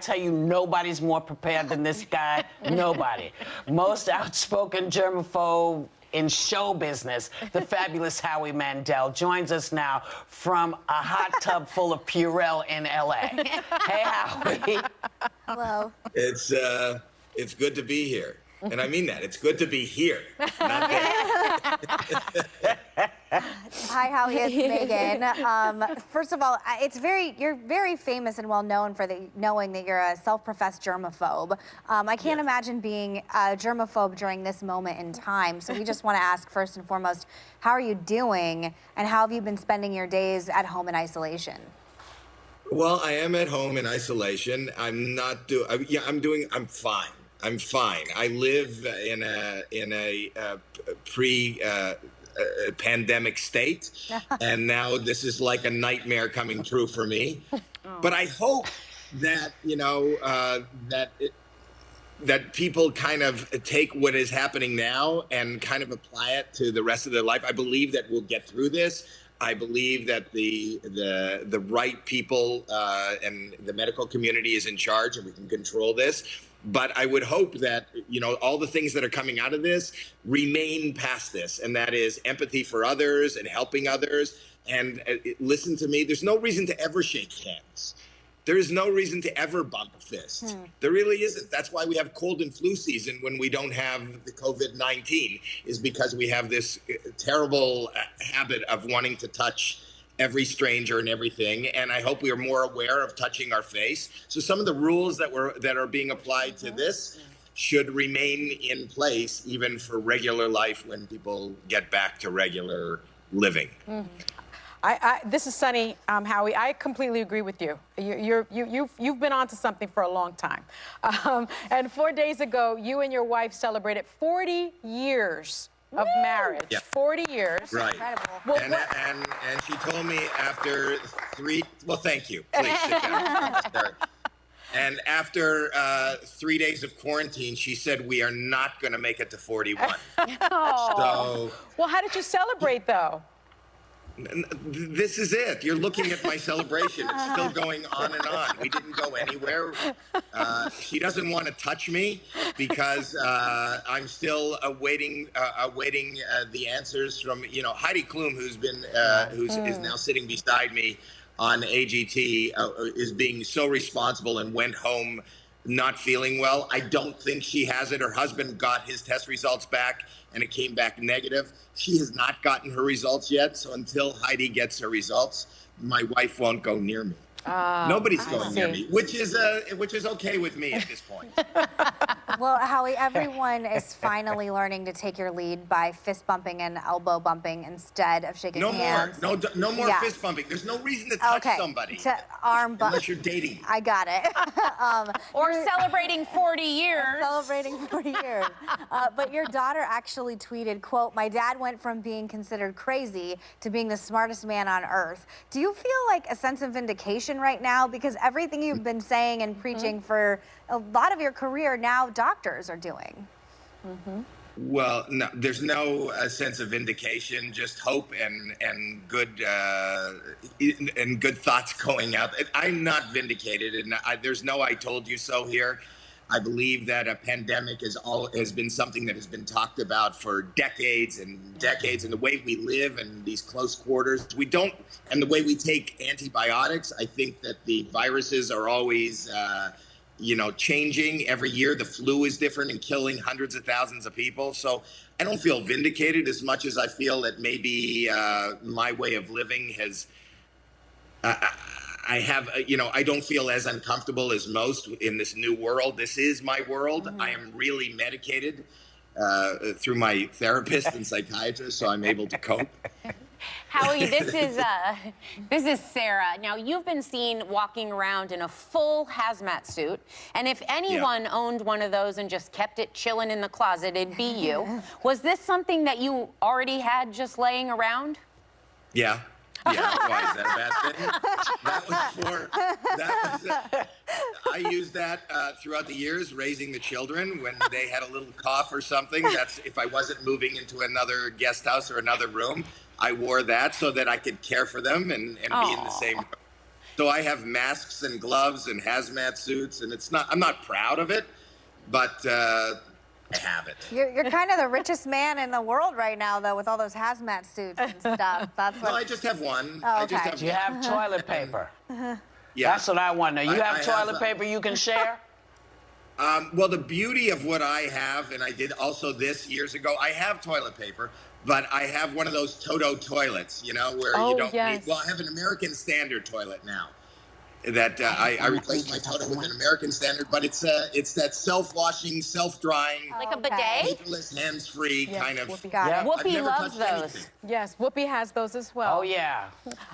tell you, nobody's more prepared than this guy. Nobody. Most outspoken germaphobe in show business, the fabulous Howie Mandel joins us now from a hot tub full of Purell in L.A. Hey, Howie. Hello. It's good to be here. And I mean that. It's good to be here, not there. Hi, Howie. It's Megan. First of all, you're very famous and well known for knowing that you're a self-professed germaphobe. I can't imagine being a germaphobe during this moment in time. So we just want to ask first and foremost, how are you doing, and how have you been spending your days at home in isolation? Well, I am at home in isolation. I'm fine. I'm fine. I live in a pre-pandemic state, and now this is like a nightmare coming true for me. But I hope that that people kind of take what is happening now and kind of apply it to the rest of their life. I believe that we'll get through this. I believe that the right people and the medical community is in charge, and we can control this. But I would hope that, all the things that are coming out of this remain past this, and that is empathy for others and helping others. And listen to me, there's no reason to ever shake hands. There is no reason to ever bump a fist. There really isn't. That's why we have cold and flu season when we don't have the COVID-19, is because we have this terrible habit of wanting to touch every stranger and everything. And I hope we are more aware of touching our face. So some of the rules that are being applied to this should remain in place even for regular life when people get back to regular living. This is Sunny, Howie. I completely agree with you. You've been onto something for a long time. And 4 days ago, you and your wife celebrated 40 years of marriage. Yep. 40 years. Right. Incredible. Well, And she told me after well, thank you. Please sit down. And after 3 days of quarantine, she said, we are not going to make it to 41. So, well, how did you celebrate, though? this is it. You're looking at my celebration. It's still going on and on. We didn't go anywhere. She doesn't want to touch me because I'm still awaiting the answers from, Heidi Klum, who's been is now sitting beside me on AGT, is being so responsible and went home not feeling well. I don't think she has it. Her husband got his test results back and it came back negative. She has not gotten her results yet. So until Heidi gets her results, my wife won't go near me. Nobody's going near me, which is okay with me at this point. Well, Howie, everyone is finally learning to take your lead by fist bumping and elbow bumping instead of shaking hands. No more fist bumping. There's no reason to touch somebody. To arm bump. Unless you're dating. I got it. Or celebrating 40 years. Celebrating 40 years. But your daughter actually tweeted, quote, "My dad went from being considered crazy to being the smartest man on earth." Do you feel like a sense of vindication right now? Because everything you've been saying and preaching for a lot of your career, now doctors are doing. Well, no, there's no sense of vindication, just hope and good thoughts going out. I'm not vindicated, and there's no "I told you so" here. I believe that a pandemic has been something that has been talked about for decades and decades, and the way we live and these close quarters, and the way we take antibiotics. I think that the viruses are always, changing every year. The flu is different and killing hundreds of thousands of people. So I don't feel vindicated as much as I feel that maybe my way of living has. I don't feel as uncomfortable as most in this new world. This is my world. I am really medicated through my therapist and psychiatrist, so I'm able to cope. Howie, this is Sarah. Now, you've been seen walking around in a full hazmat suit, and if anyone owned one of those and just kept it chilling in the closet, it'd be you. Was this something that you already had just laying around? Yeah. Yeah, why is that a bad thing? I used that throughout the years, raising the children when they had a little cough or something. That's if I wasn't moving into another guest house or another room, I wore that so that I could care for them and be in the same room. So I have masks and gloves and hazmat suits, and I'm not proud of it, but I have it. You're kind of the richest man in the world right now, though, with all those hazmat suits and stuff. That's No, what. I just have one. Oh, I just okay. have Do you one. have toilet paper? Yeah. That's what I want to know. You I have have, toilet paper you can share? Well, the beauty of what I have, and I did also this years ago, I have toilet paper, but I have one of those Toto toilets, you know, where Oh, you don't yes. need, well, I have an American Standard toilet now. That I replaced my Toto with an American Standard, but it's that self-washing, self-drying, Like a Okay. bidet? paperless, hands-free Yes, kind of. Whoopi. Got Yeah. it. I've Whoopi never loves touched those. anything. Yes, Whoopi has those as well. Oh, yeah.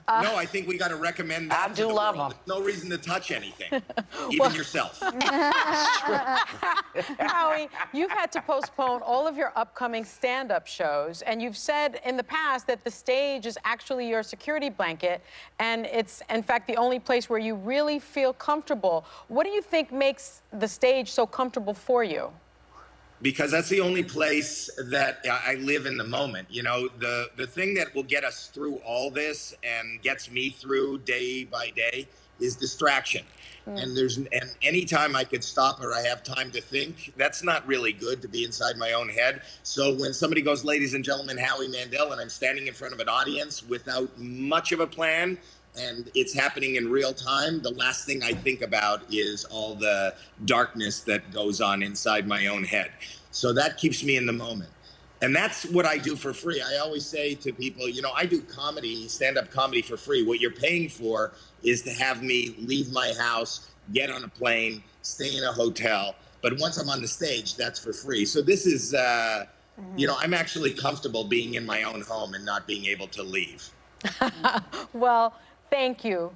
No, I think we got to recommend that. I to do the love world. them. There's no reason to touch anything, even yourself. Howie, you've had to postpone all of your upcoming stand-up shows, and you've said in the past that the stage is actually your security blanket, and it's, in fact, the only place where you really feel comfortable. What do you think makes the stage so comfortable for you? Because that's the only place that I live in the moment. You know, the thing that will get us through all this and gets me through day by day is distraction. And anytime I could stop or I have time to think, that's not really good to be inside my own head. So when somebody goes, ladies and gentlemen, Howie Mandel, and I'm standing in front of an audience without much of a plan, and it's happening in real time, the last thing I think about is all the darkness that goes on inside my own head. So that keeps me in the moment. And that's what I do for free. I always say to people, you know, I do comedy, stand-up comedy for free. What you're paying for is to have me leave my house, get on a plane, stay in a hotel. But once I'm on the stage, that's for free. So this is, you know, I'm actually comfortable being in my own home and not being able to leave. Well, thank you,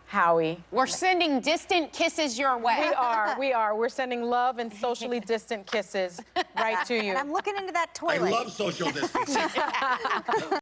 Howie. We're sending distant kisses your way. We are. We're sending love and socially distant kisses right to you. And I'm looking into that I toilet. love social distancing.